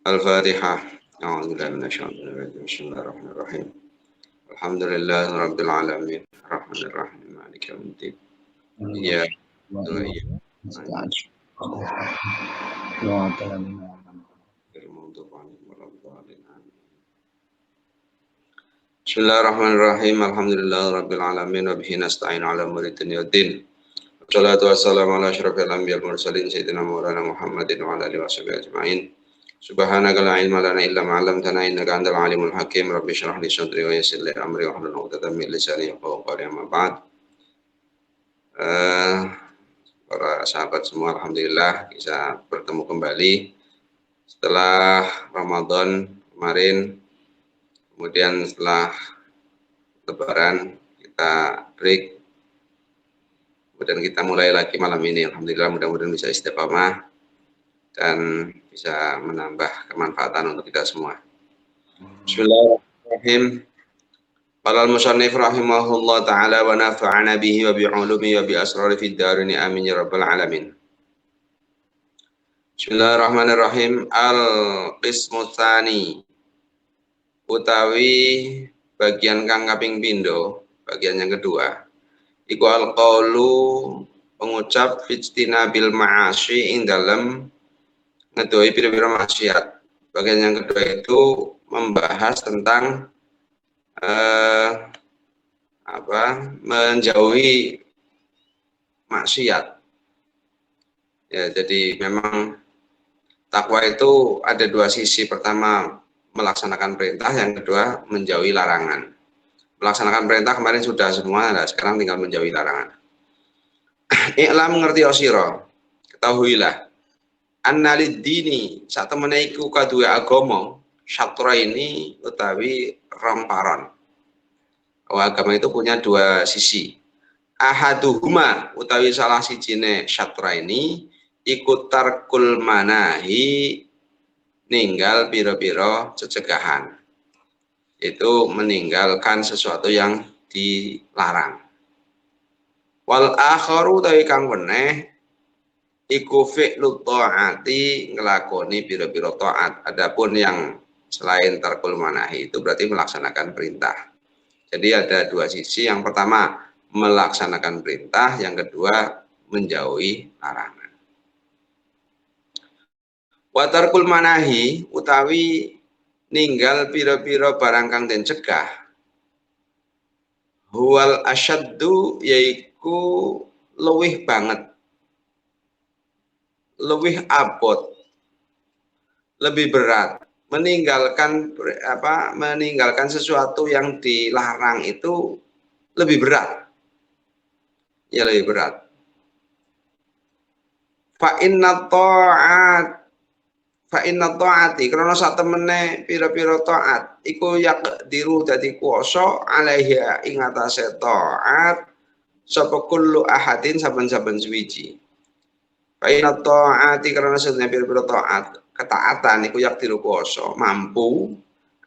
Al-Fatihah. A'udzubillahi minasyaitonir rajim. Bismillahirrahmanirrahim. Alhamdulillahi rabbil alamin. Arrahmanir rahim. Maliki yaumiddin. Iyyaka na'budu wa iyyaka nasta'in. Bismillahirrahmanirrahim. Alhamdulillahi rabbil alamin wa bihi nasta'in 'ala umuri dunya waddin. Wassalatu wassalamu ala asyrafil anbiya'il mursalin sayyidina Maulana Muhammadin wa ala alihi washabihi ajma'in. Subhanaka la ilma lana illa ma 'allamtana innaka antal alimul hakim. Rabbi shrah li sadri wa yassir li amri wahlul 'uqdatam min lisani yafqahu qawli. Amma ba'd. Para sahabat semua, alhamdulillah bisa bertemu kembali setelah Ramadan kemarin. Kemudian setelah Lebaran kita break. Kemudian kita mulai lagi malam ini. Alhamdulillah, mudah-mudahan bisa istiqamah dan bisa menambah kemanfaatan untuk kita semua. Bismillahirrahmanirrahim. Qala al-musannif rahimahullah ta'ala wa nafa'ana bihi wa bi'ulumi wa bi asrari fid darini amin ya rabbal alamin. Bismillahirrahmanirrahim. Al-qismu tsani utawi bagian kang kaping pindho, bagian yang kedua. Iku al-qaulu pengucap fitina bil ma'asyi ing dalem ngedoi pira-pira maksiat. Bagian yang kedua itu membahas tentang menjauhi maksiat. Ya, jadi memang takwa itu ada dua sisi. Pertama melaksanakan perintah, yang kedua menjauhi larangan. Melaksanakan perintah kemarin sudah semua, nah sekarang tinggal menjauhi larangan. I'lam ngerti osiro, ketahuilah annalid dini saat temeniku kadua agama syatra ini utawi ramparan. Agama itu punya dua sisi. Ahaduhuma utawi salah sijine syatra ini ikut tarkul manahi ninggal biro-biro cegahan. Itu meninggalkan sesuatu yang dilarang. Wal akharu utawi kang weneh iku fi'lu ta'ati ngelakoni biro-biro ta'at. Adapun yang selain tarkul manahi itu berarti melaksanakan perintah. Jadi ada dua sisi. Yang pertama melaksanakan perintah, yang kedua menjauhi larangan. Wa tarkul manahi utawi ninggal pira-pira barang kang den cegah. Huwal asyaddu yaiku luwih banget, lebih abot, lebih berat. Meninggalkan sesuatu yang dilarang itu lebih berat. Ya lebih berat. Fa inna ta'ati karena sak temene pira-pira taat iku yaqdiru dadi kuwasa alaiha ing atase taat sapa kullu ahadin saben-saben suwiji. Fa inna ta'ati karena sedene pira-pira taat ketaatan iku yaqdiru kuwasa mampu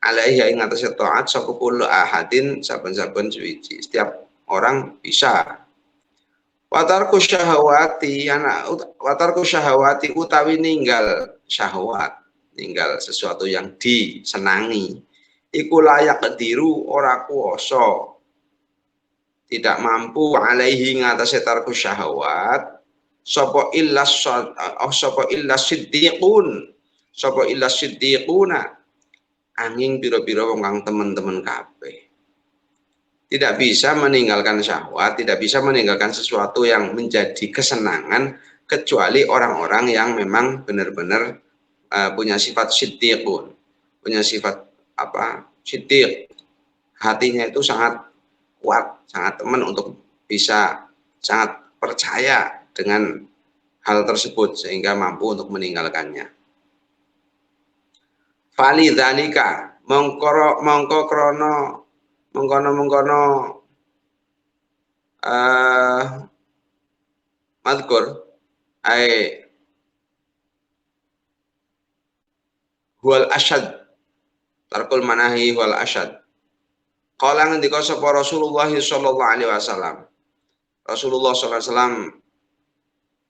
alaiha ing atase taat sapa kullu ahadin saben-saben suwiji. Setiap orang bisa. Watarku syahwati utawi ninggal syahwat, ninggal sesuatu yang disenangi. Iku layak kediru ora kuwasa, tidak mampu alaihi ngatasi tarku syahwat. Sapa illa siddiquna angin pira-pira wong kang temen-temen kabeh. Tidak bisa meninggalkan syahwat, tidak bisa meninggalkan sesuatu yang menjadi kesenangan kecuali orang-orang yang memang benar-benar punya sifat siddiqun, punya sifat siddiq. Hatinya itu sangat kuat, sangat teman untuk bisa sangat percaya dengan hal tersebut sehingga mampu untuk meninggalkannya. Falidzalika mongko krono mengkono madkur huwal asyad tarkul manahi huwal asyad. Qala ngendika sapa Rasulullah sallallahu alaihi wasallam. Rasulullah sallallahu alaihi wasallam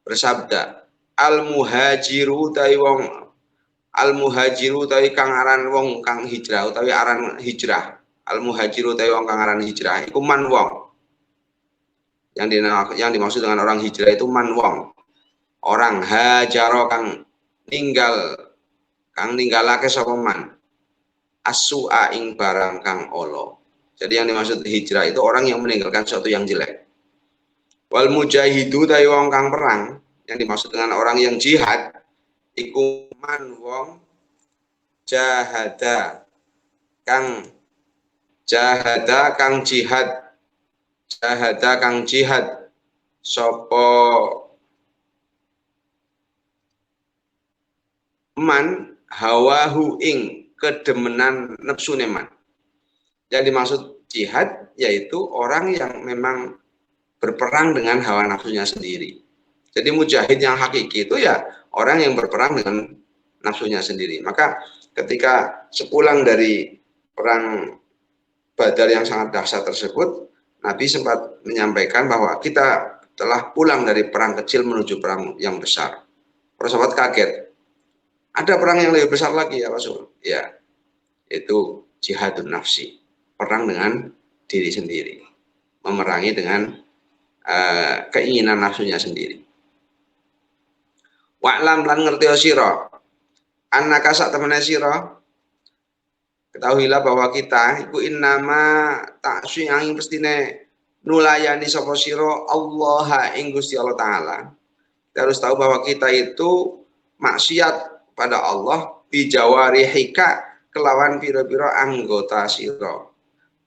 bersabda, al muhajiru al muhajiru utawi kang aran wong kang hijrah utawi aran hijrah. Al muhajiru utawi wong kang aran hijrah iku man wong. Yang dimaksud dengan orang hijrah itu man wong. Orang hajaro kang ninggalake sapa man. As-su'a ing barang kang olo. Jadi yang dimaksud hijrah itu orang yang meninggalkan sesuatu yang jelek. Wal mujahidu utawi wong kang perang, yang dimaksud dengan orang yang jihad iku man wong jahada kang jihad sapa man hawahu ing kedemenan nepsune man. Yang dimaksud jihad yaitu orang yang memang berperang dengan hawa nafsunya sendiri. Jadi mujahid yang hakiki itu ya orang yang berperang dengan nafsunya sendiri. Maka ketika sepulang dari perang Badar yang sangat dahsyat tersebut, Nabi sempat menyampaikan bahwa kita telah pulang dari perang kecil menuju perang yang besar. Para sahabat kaget. Ada perang yang lebih besar lagi ya Rasul? Ya, itu jihadun nafsi. Perang dengan diri sendiri. Memerangi dengan keinginan nafsunya sendiri. Wa'lam lan ngerti sira annaka sak temene sira ketahuilah bahwa kita iku innama ta'syi angin pestine nulayani sapa sira Allah ing Gusti Allah taala. Kita harus tahu bahwa kita itu maksiat pada Allah bijawarihika kelawan pira-pira anggota sira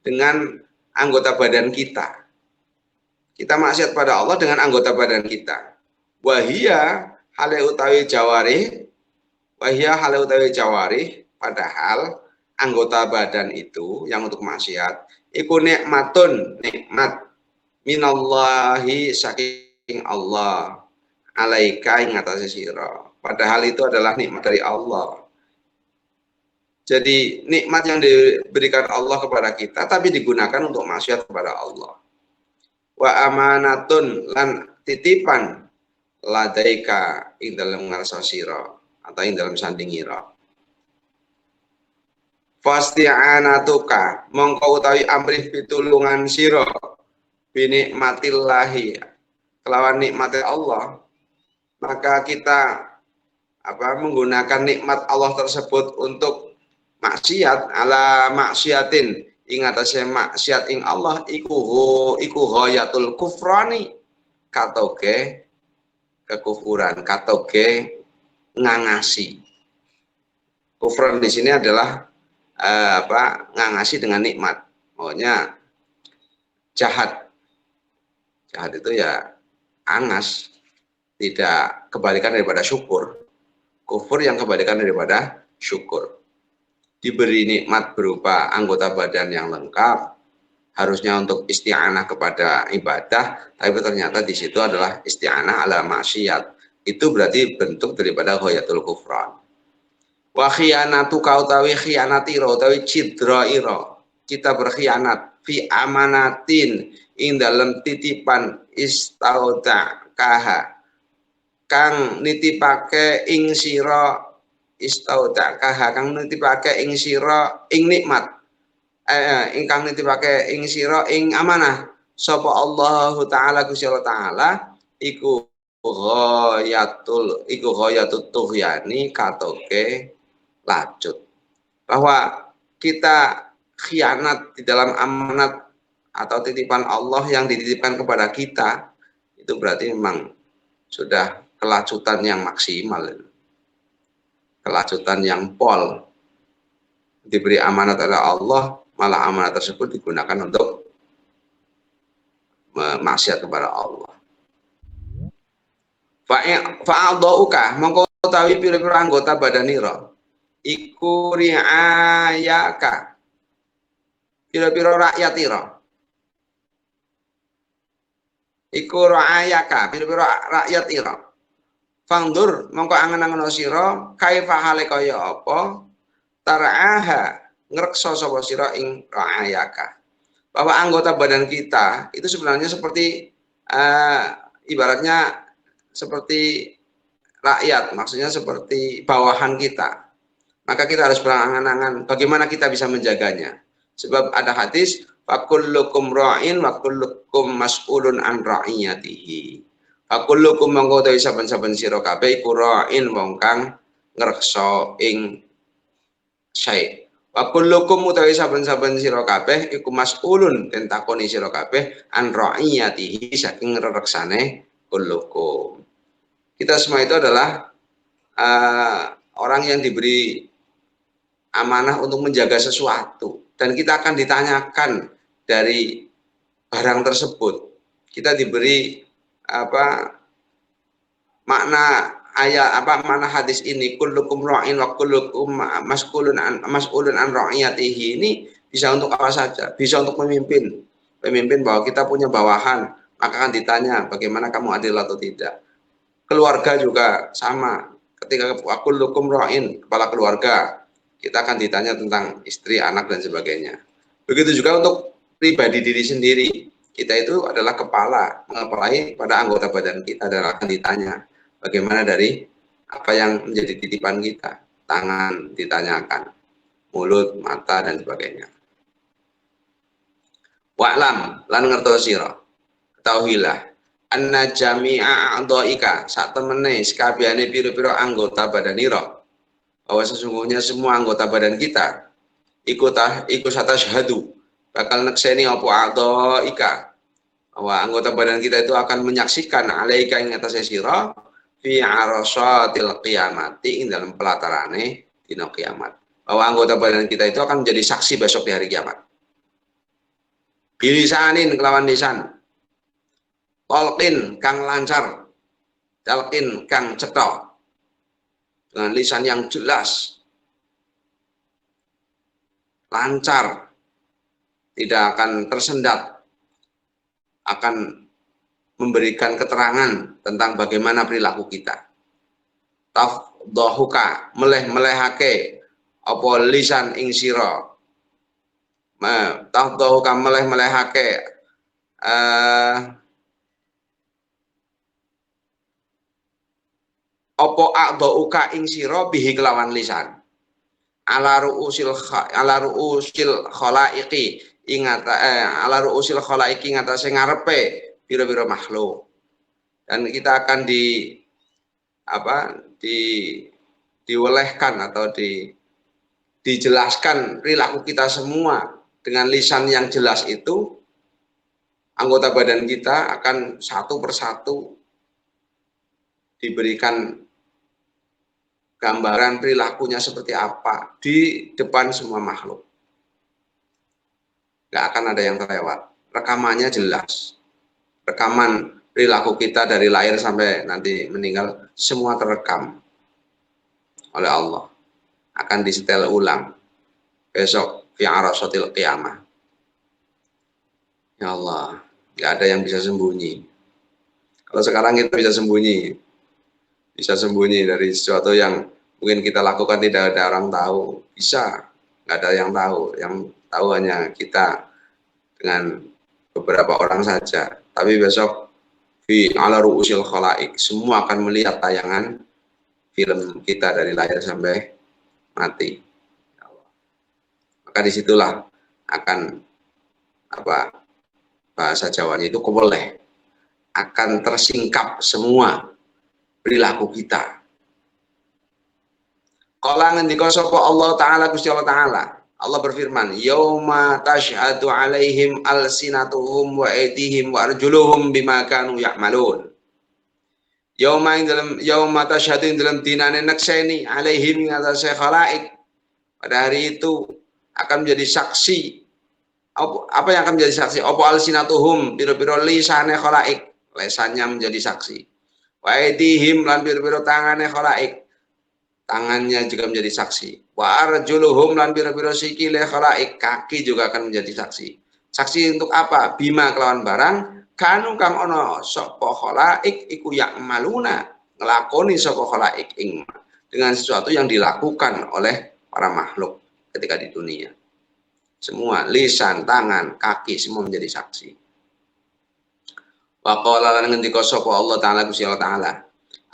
dengan anggota badan kita. Kita maksiat pada Allah dengan anggota badan kita. Wahia hale utawi jawarih, padahal anggota badan itu yang untuk maksiat iku nikmatun, nikmat minallahi saking Allah alaika ing atase sira. Padahal itu adalah nikmat dari Allah. Jadi nikmat yang diberikan Allah kepada kita tapi digunakan untuk maksiat kepada Allah. Wa amanatun lan titipan ladaika ing dalam ngarsa sira atau ing dalam sandingira. Fasti'anatuka mongko utawi amrih pitulungan sira binikmatillahi kelawan nikmati Allah, maka kita menggunakan nikmat Allah tersebut untuk maksiat ala maksiatin ing atase maksiat ing Allah iku ghayatul kufrani katoke kekufuran, katoke ngangasi. Kufran di sini adalah ngangasi dengan nikmat. Maunya jahat. Jahat itu ya angas, tidak kebalikan daripada syukur. Kufur yang kebalikan daripada syukur. Diberi nikmat berupa anggota badan yang lengkap, harusnya untuk isti'anah kepada ibadah, tapi ternyata di situ adalah isti'anah ala maksiat. Itu berarti bentuk daripada ghayatul kufran. Wa khiyanatu kautawi khiyanatira utawi cidraira. Kita berkhianat fi amanatin ing dalam titipan istaudakaha kang nitipake ing sira istaudakaha kang nitipake ing sira ing nikmat ingkang nitipake ing sira ing amanah sapa Allah taala Gusti Allah taala iku ghayatut tughyani katoke lacut, bahwa kita khianat di dalam amanat atau titipan Allah yang dititipkan kepada kita, itu berarti memang sudah kelacutan yang maksimal, kelacutan yang pol. Diberi amanat oleh Allah, malah amanat tersebut digunakan untuk maksiat kepada Allah. Fa'adhauka mongko utawi pira-pira anggota badanira iku riayaka pira-pira rakyatira iku raayaka pira-pira rakyatira fangdur mongko angen-angen sira kaifa hale kaya apa taraaha ngreksa sapa sira ing raayaka, bahwa anggota badan kita itu sebenarnya seperti ibaratnya seperti rakyat, maksudnya seperti bawahan kita. Maka kita harus berangan-angan bagaimana kita bisa menjaganya. Sebab ada hadis, fakullukum ra'in wa kullukum mas'ulun an ra'iyatihi. Fakullukum mongko utawi saben-saben sira kabeh iku ra'in wong kang ngreksa ing syai'. Wa kullukum utawi saben-saben sira kabeh iku mas'ulun den takoni sira kabeh an ra'iyatihi saking rereksane kullukum. Kita semua itu adalah orang yang diberi amanah untuk menjaga sesuatu dan kita akan ditanyakan dari barang tersebut. Kita diberi makna ayat makna hadis ini, kullukum ra'in wa kullukum mas'ulun an ra'iyatihi, ini bisa untuk apa saja, bisa untuk pemimpin bahwa kita punya bawahan, maka akan ditanya bagaimana kamu adil atau tidak. Keluarga juga sama, ketika kullukum ra'in, kepala keluarga, kita akan ditanya tentang istri, anak, dan sebagainya. Begitu juga untuk pribadi diri sendiri. Kita itu adalah kepala, mengepalai pada anggota badan kita dan akan ditanya bagaimana dari apa yang menjadi titipan kita. Tangan ditanyakan, mulut, mata, dan sebagainya. Wa'lam, lan ngertosira, ketahuilah, anna jami'a a'dha'ika, sak temene sekabehane pira-pira anggota badanira, bahwa sesungguhnya semua anggota badan kita iku syahadu bakal nekseni apa a'dha'ika, bahwa anggota badan kita itu akan menyaksikan alaika ing atase sira fi arasatil qiyamati, ing dalam pelatarane dina kiamat, bahwa anggota badan kita itu akan menjadi saksi besok di hari kiamat. Bilisanin kelawan lisan, talqin kang lancar, talqin kang cetha, dengan lisan yang jelas, lancar, tidak akan tersendat, akan memberikan keterangan tentang bagaimana perilaku kita. Tafdahuka, meleh-melehake apa lisan ing sira, tafdahuka meleh-melehake apa a'dha'uka ing sira bihi kelawan lisan, ala ru'usil khalaiqi ing ala ru'usil khalaiqi ing atase ngarepe pira-pira makhluk. Dan kita akan diwelehkan atau dijelaskan perilaku kita semua dengan lisan yang jelas itu. Anggota badan kita akan satu persatu diberikan gambaran perilakunya seperti apa di depan semua makhluk. Nggak akan ada yang terlewat. Rekamannya jelas. Rekaman perilaku kita dari lahir sampai nanti meninggal, semua terekam oleh Allah. Akan disetel ulang besok fi arasatil qiyamah. Ya Allah, nggak ada yang bisa sembunyi. Kalau sekarang kita bisa sembunyi dari sesuatu yang mungkin kita lakukan tidak ada orang tahu, bisa, nggak ada yang tahu. Yang tahu hanya kita dengan beberapa orang saja. Tapi besok fi ala ru'usil khalaik, semua akan melihat tayangan film kita dari lahir sampai mati. Maka disitulah akan bahasa Jawanya itu keboleh, akan tersingkap semua perilaku kita. Qala ngendika sapa Allah Ta'ala, Gusti Allah Ta'ala, Allah berfirman, yauma tashhadu alaihim alsinatuhum wa aydihim wa arjuluhum bima kanu ya'malun. Yauma tashhadu ing dalam dinane nekseni alaihim ing atase khalaik, pada hari itu akan menjadi saksi. Apa yang akan menjadi saksi? Apa alsinatuhum, pira-pira lisane khalaik, lesannya menjadi saksi. Wa aydihim lan pira-pira tangane khalaik, tangannya juga menjadi saksi. Wa arjuluhum lan pira-pira sikile khalaik, kaki juga akan menjadi saksi. Saksi untuk apa? Bima kelawan barang kanu kang ana sapa khalaik iku ya'maluna, nglakoni sapa khalaik ing dengan sesuatu yang dilakukan oleh para makhluk ketika di dunia. Semua lisan, tangan, kaki semua menjadi saksi. Wa qala lan ngendika sapa Allah Ta'ala, Gusti Allah Ta'ala,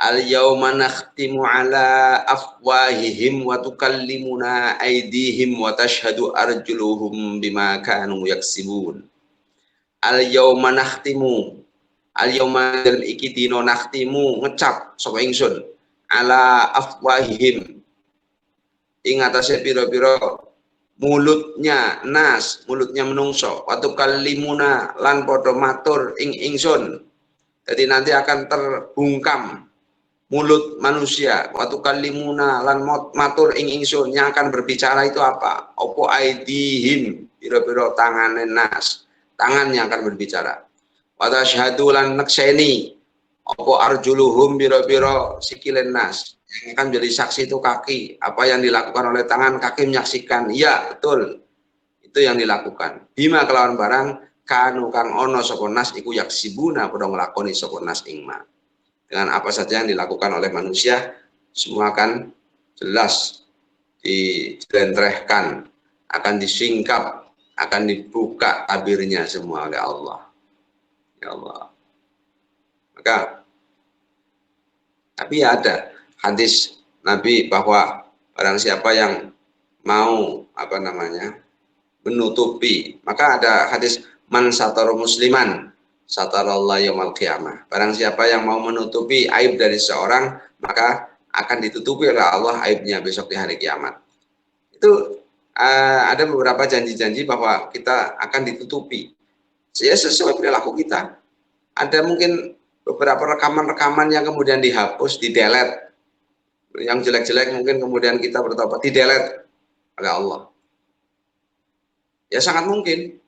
Al-yawma nakhtimu ala afwahihim wa tukallimuna aydihim wa tashhadu arjuluhum bima kanu yaksibun. Al-yawma nakhtimu, al-yawma dalam iki dino nakhtimu ngecap sapa ingsun ala afwahihim ing atase pira-pira mulutnya nas, mulutnya menungso, wa tukallimuna lan padha matur ing ingsun. Jadi nanti akan terbungkam mulut manusia, waktu kalimuna lan matur ing ingsun, yang akan berbicara itu apa? Opo aidihim, biro-biro tangan nas, tangan yang akan berbicara. Wa tasyhadu lan nakseni, opo arjuluhum, biro-biro sikilen nas, yang akan jadi saksi itu kaki. Apa yang dilakukan oleh tangan, kaki menyaksikan. Iya, betul. Itu yang dilakukan. Bima kelawan barang kanu kang ono sapa nas iku yaksibuna padha nglakoni sapa nas ing ma. Dengan apa saja yang dilakukan oleh manusia, semua akan jelas dijelentrehkan, akan disingkap, akan dibuka tabirnya semua oleh Allah. Ya Allah. Maka, tapi ada hadis Nabi bahwa barang siapa yang mau menutupi, maka ada hadis man satara musliman satarallahu yaumil qiyamah. Barang siapa yang mau menutupi aib dari seorang, maka akan ditutupi oleh Allah aibnya besok di hari kiamat. Itu ada beberapa janji-janji bahwa kita akan ditutupi. Ya, sesuai perilaku kita. Ada mungkin beberapa rekaman-rekaman yang kemudian dihapus, di-delete. Yang jelek-jelek mungkin kemudian kita bertobat, di-delete oleh Allah. Ya sangat mungkin.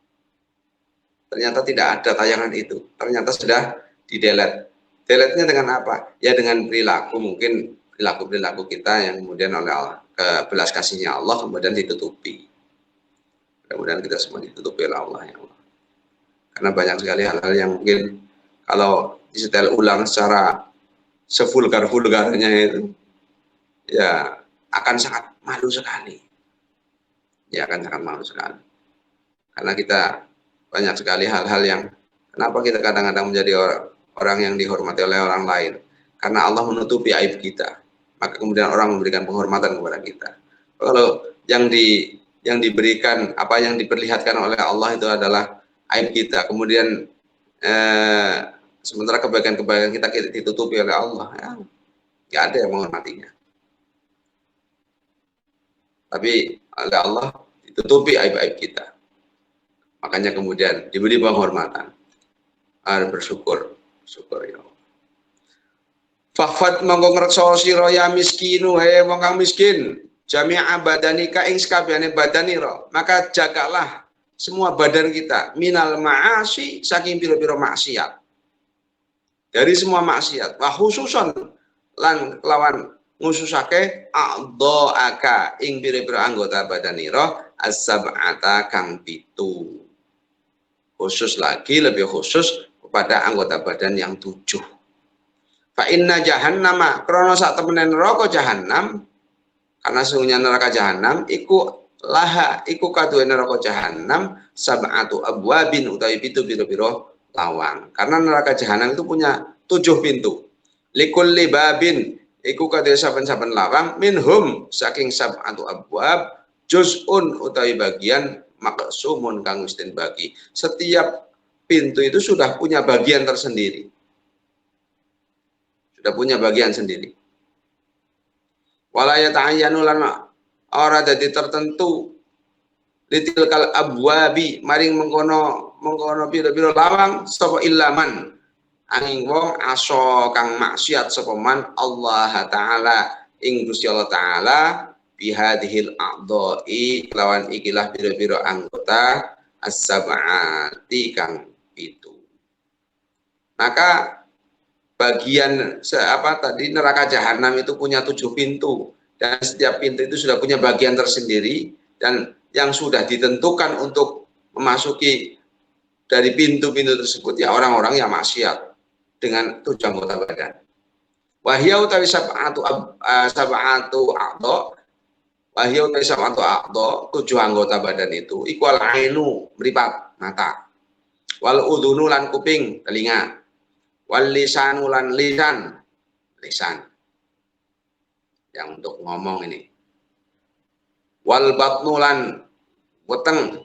Ternyata tidak ada tayangan itu. Ternyata sudah di-delete. Delete-nya dengan apa? Ya dengan perilaku, mungkin perilaku-perilaku kita yang kemudian oleh Allah, belas kasihnya Allah kemudian ditutupi. Mudah-mudahan kita semua ditutupi oleh Allah, ya Allah. Karena banyak sekali hal-hal yang mungkin kalau disetel ulang secara sevulgar-vulgarnya itu, ya akan sangat malu sekali. Ya akan sangat malu sekali. Karena kita banyak sekali hal-hal yang kenapa kita kadang-kadang menjadi orang yang dihormati oleh orang lain, karena Allah menutupi aib kita, maka kemudian orang memberikan penghormatan kepada kita. Kalau yang diberikan, apa yang diperlihatkan oleh Allah itu adalah aib kita, kemudian sementara kebaikan-kebaikan kita ditutupi oleh Allah, ya nggak ada yang menghormatinya. Tapi oleh Allah ditutupi aib-aib kita. Makanya kemudian diberi penghormatan. Bersyukur ya Allah. Fahfad mongko ngreksa sira ya miskinu, he wong kang miskin, jami'a badanika ing sakabehane badanira, maka jagalah semua badan kita minal ma'asi, saking pira-pira maksiat. Dari semua maksiat, wa khususan lan kelawan ngususake a'dha'aka ing pira-pira anggota badanira as-sab'ata kang 7. Khusus lagi, lebih khusus kepada anggota badan yang 7. Fa inna jahannama, krono sak temenen neraka jahanam, karena sesungguhnya neraka jahanam iku laha, iku kaduwe neraka jahanam sab'atu abwabin utawi pitu pira-pira lawang. Karena neraka jahanam itu punya 7 pintu. Likulli babin, iku kaduwe saben-saben lawang, minhum saking sab'atu abwab juz'un utawi bagian maksumun kang wis den bagi. Setiap pintu itu sudah punya bagian tersendiri. Sudah punya bagian sendiri. Wala yata'ayyanu lan ora dadi tertentu litilkal abwabi maring mengkono pira-pira lawang sapa illaman angin wong aso kang maksiat sapa man Allah taala ing Gusti Allah taala bihadhil a'dha'i lawan ikilah biro-biro anggota as-sab'ati kang 7. Maka bagian tadi neraka jahanam itu punya 7 pintu, dan setiap pintu itu sudah punya bagian tersendiri, dan yang sudah ditentukan untuk memasuki dari pintu-pintu tersebut ya orang-orang yang maksiat dengan 7 anggota badan. Wahya utawi sab'atu a'dha, wahya utawi sab'atu a'dha, 7 anggota badan itu iku al-ainu mripat mata, wal udhunu lan kuping telinga, wal lisanu lan lisan lisan yang untuk ngomong ini. Wal batnulan weteng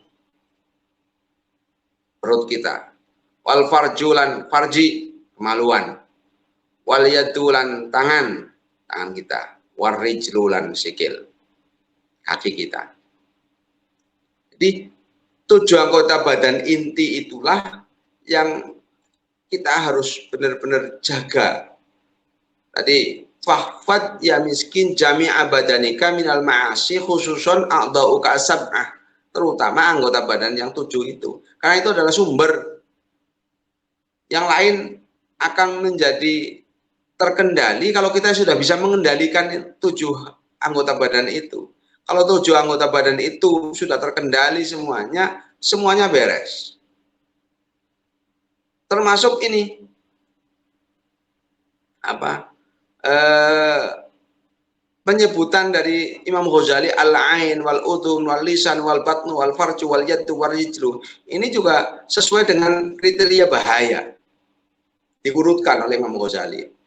perut kita. Wal farjulan farji kemaluan. Wal yadulan tangan kita. Warijlulan sikil kaki kita. Jadi 7 anggota badan inti itulah yang kita harus benar-benar jaga. Tadi fahfad ya miskin jami'a badanika minal ma'asi khususon a'dha'uka sab'ah, terutama anggota badan yang 7 itu. Karena itu adalah sumber. Yang lain akan menjadi terkendali kalau kita sudah bisa mengendalikan 7 anggota badan itu. Kalau 7 anggota badan itu sudah terkendali semuanya beres. Termasuk ini penyebutan dari Imam Ghazali al-ain wal udhun wal lisan wal batnu wal farju wal yaddu wal rijlu. Ini juga sesuai dengan kriteria bahaya. Diurutkan oleh Imam Ghazali.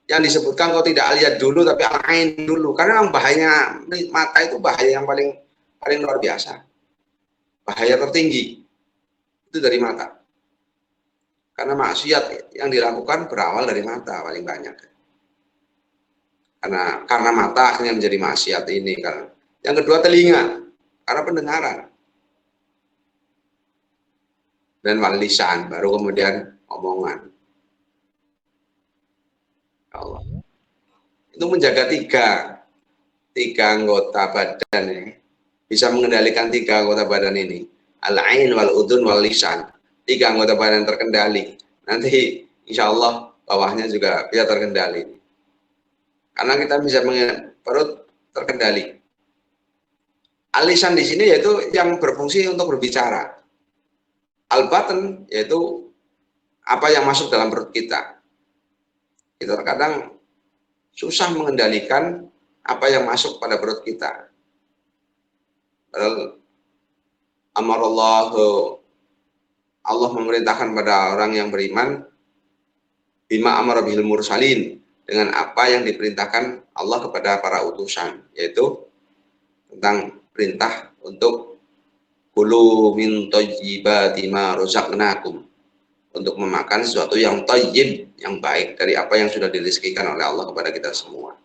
Yang disebutkan kalau tidak al-yad dulu tapi al-ain dulu, karena memang bahaya mata itu bahaya yang paling luar biasa. Bahaya tertinggi itu dari mata. Karena maksiat yang dilakukan berawal dari mata paling banyak. Karena mata akhirnya menjadi maksiat ini kan. Yang kedua telinga, karena pendengaran. Dan wal lisan, baru kemudian omongan. Allah. Itu menjaga tiga anggota badan ini. Bisa mengendalikan 3 anggota badan ini. Al-ain wal udhun wal lisan. 3 anggota badan terkendali. Nanti insya Allah bawahnya juga bisa terkendali. Karena kita bisa perut terkendali. Al-lisan di sini yaitu yang berfungsi untuk berbicara. Al-batn yaitu apa yang masuk dalam perut kita. Kita terkadang susah mengendalikan apa yang masuk pada perut kita. Padahal amarallahu, Allah memerintahkan pada orang yang beriman bima amara bihil mursalin, dengan apa yang diperintahkan Allah kepada para utusan, yaitu tentang perintah untuk kulu min thayyibati ma razaqnakum, untuk memakan sesuatu yang thayyib, yang baik dari apa yang sudah dirizkikan oleh Allah kepada kita semua.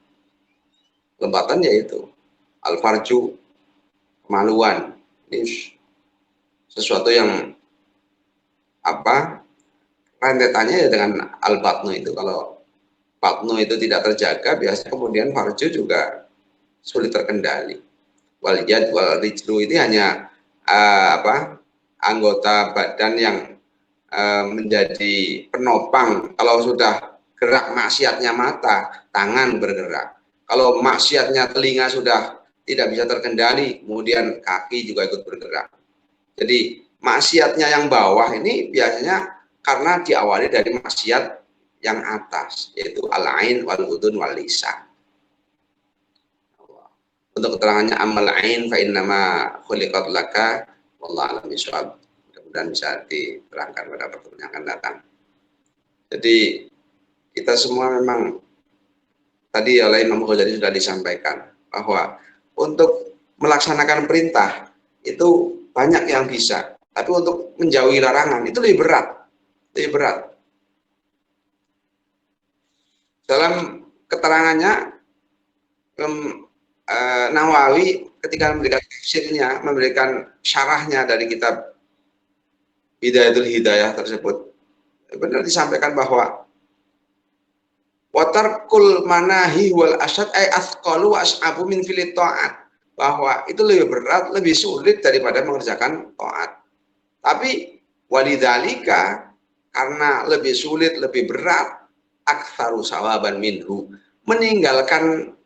Lembatan yaitu al-farju, kemaluan. Ini sesuatu yang rentetannya ya dengan al-batnu itu. Kalau batnu itu tidak terjaga, biasanya kemudian farju juga sulit terkendali. Wal yad wal rijlu ini hanya anggota badan yang menjadi penopang. Kalau sudah gerak maksiatnya mata, tangan bergerak. Kalau maksiatnya telinga sudah tidak bisa terkendali, kemudian kaki juga ikut bergerak. Jadi maksiatnya yang bawah ini biasanya karena diawali dari maksiat yang atas, yaitu al-ain wal udhun wal lisan. Untuk keterangannya amal ain fa innama khuliqat laka wallahu a'lam bishawab. Mudah-mudahan bisa diterangkan pada pertemuan yang akan datang. Jadi kita semua memang tadi oleh Imam Ghazali sudah disampaikan bahwa untuk melaksanakan perintah itu banyak yang bisa, tapi untuk menjauhi larangan itu lebih berat. Dalam keterangannya Nawawi ketika memberikan tafsirnya, memberikan syarahnya dari kitab Hidayatul Hidayah tersebut, benar disampaikan bahwa watarkul manahi wal asyad ay athqalu wa as'abu min filit ta'at, bahwa itu lebih berat, lebih sulit daripada mengerjakan taat. Tapi walidzalika, karena lebih sulit, lebih berat, aktsaru sawaban minhu, meninggalkan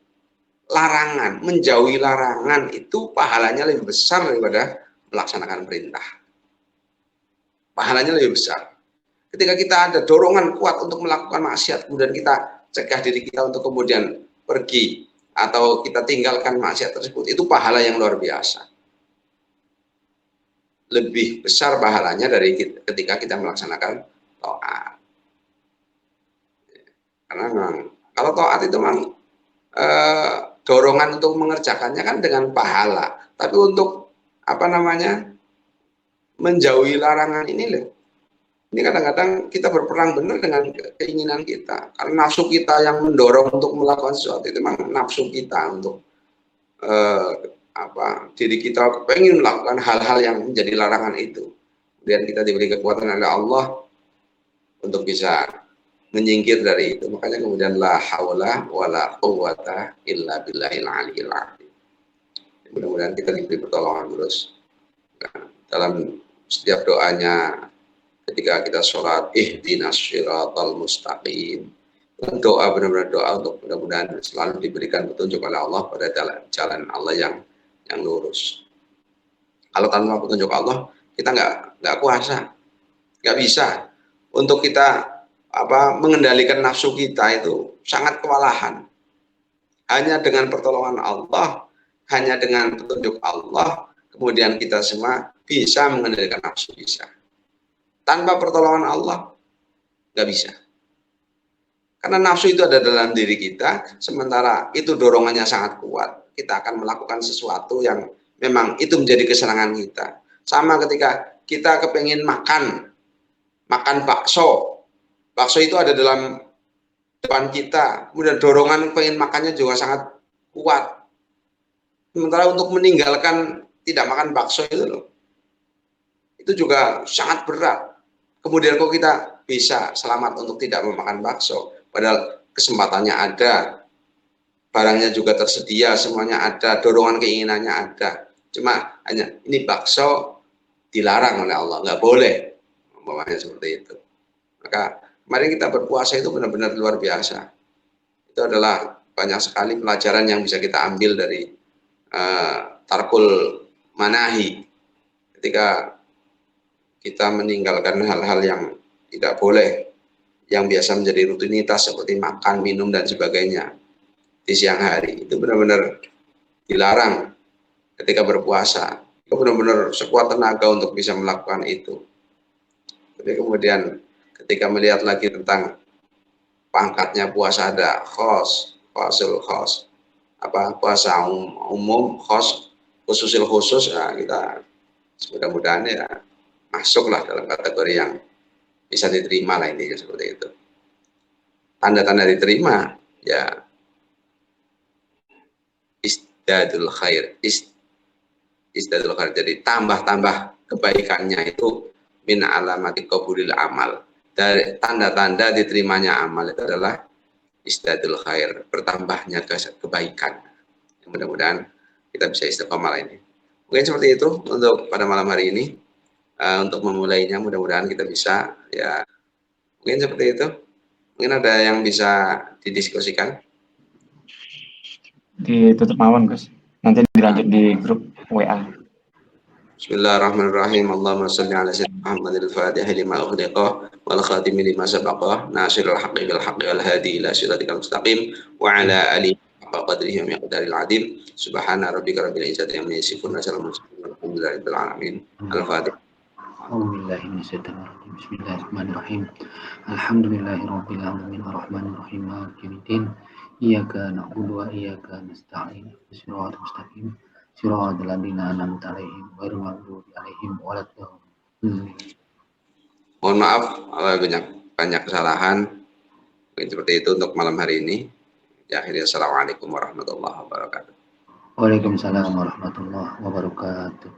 larangan, menjauhi larangan itu pahalanya lebih besar daripada melaksanakan perintah. Pahalanya lebih besar. Ketika kita ada dorongan kuat untuk melakukan maksiat, kemudian kita cegah diri kita untuk kemudian pergi atau kita tinggalkan maksiat tersebut, itu pahala yang luar biasa. Lebih besar pahalanya dari ketika kita melaksanakan taat. Karena memang Kalau taat itu memang dorongan untuk mengerjakannya kan dengan pahala. Tapi untuk apa namanya menjauhi larangan ini loh. Ini kadang-kadang kita berperang benar dengan keinginan kita. Karena nafsu kita yang mendorong untuk melakukan sesuatu itu memang nafsu kita untuk diri kita pengen melakukan hal-hal yang menjadi larangan itu. Kemudian kita diberi kekuatan oleh Allah untuk bisa menyingkir dari itu. Makanya kemudian la haula wala quwwata illa billahil aliyil azim. Mudah-mudahan kita diberi pertolongan terus dalam setiap doanya ketika kita sholat ihdinas syiratal mustaqim. Doa benar-benar doa untuk mudah-mudahan selalu diberikan petunjuk oleh Allah pada jalan Allah yang lurus. Kalau tanpa petunjuk Allah kita nggak kuasa, nggak bisa untuk kita mengendalikan nafsu kita itu sangat kewalahan. Hanya dengan pertolongan Allah, hanya dengan petunjuk Allah, kemudian kita semua bisa mengendalikan nafsu bisa. Tanpa pertolongan Allah nggak bisa. Karena nafsu itu ada dalam diri kita, sementara itu dorongannya sangat kuat. Kita akan melakukan sesuatu yang memang itu menjadi kesenangan kita. Sama ketika kita kepingin makan bakso. Bakso itu ada dalam depan kita, kemudian dorongan pengen makannya juga sangat kuat. Sementara untuk meninggalkan tidak makan bakso itu juga sangat berat. Kemudian kok kita bisa selamat untuk tidak memakan bakso, padahal kesempatannya ada, barangnya juga tersedia, semuanya ada, dorongan keinginannya ada. Cuma hanya ini bakso dilarang oleh Allah, nggak boleh, umpamanya seperti itu. Maka kemarin kita berpuasa itu benar-benar luar biasa. Itu adalah banyak sekali pelajaran yang bisa kita ambil dari tarkul manahi, ketika kita meninggalkan hal-hal yang tidak boleh, yang biasa menjadi rutinitas seperti makan, minum, dan sebagainya di siang hari. Itu benar-benar dilarang ketika berpuasa. Itu benar-benar sekuat tenaga untuk bisa melakukan itu. Tapi kemudian ketika melihat lagi tentang pangkatnya puasa, ada khosul khos, puasa umum, khususil khusus, nah kita mudah-mudahan ya masuklah dalam kategori yang bisa diterima lah, intinya seperti itu. Tanda-tanda diterima ya isdadul khair, jadi tambah-tambah kebaikannya itu min alamati qabulil amal. Dari tanda-tanda diterimanya amal itu adalah isdadul khair, bertambahnya kebaikan. Mudah-mudahan kita bisa istiqomah ini. Mungkin seperti itu untuk pada malam hari ini. Untuk memulainya mudah-mudahan kita bisa ya, mungkin seperti itu. Mungkin ada yang bisa didiskusikan. Ditutup mawon Gus, nanti dilanjut di grup WA. Bismillahirrahmanirrahim. Allahumma shalli ala sayyidina Muhammadil Fatih lima ughliqa wal khatim lima sabaqa nasirul haqqi bil haqqi wal hadi ila siratikal mustaqim wa ala alihi wa qadrihi wa miqdaril azim. Subhana rabbika rabbil izzati amma yasifun wa salamun alhamdulillahi rabbil alamin. Al-Fatih. Bismillahirrahmanirrahim. Alhamdulillahirabbil alamin arrahmanir rahim maliki yaumiddin. Iyyaka na'budu wa iyyaka nasta'in. Shiratal mustaqim. Shiratal ladzina an'amta 'alaihim ghairil maghdubi 'alaihim waladdallin. Mohon maaf kalau banyak kesalahan. Mungkin seperti itu untuk malam hari ini. Ya, akhirnya assalamualaikum warahmatullahi wabarakatuh. Waalaikumsalam warahmatullahi wabarakatuh.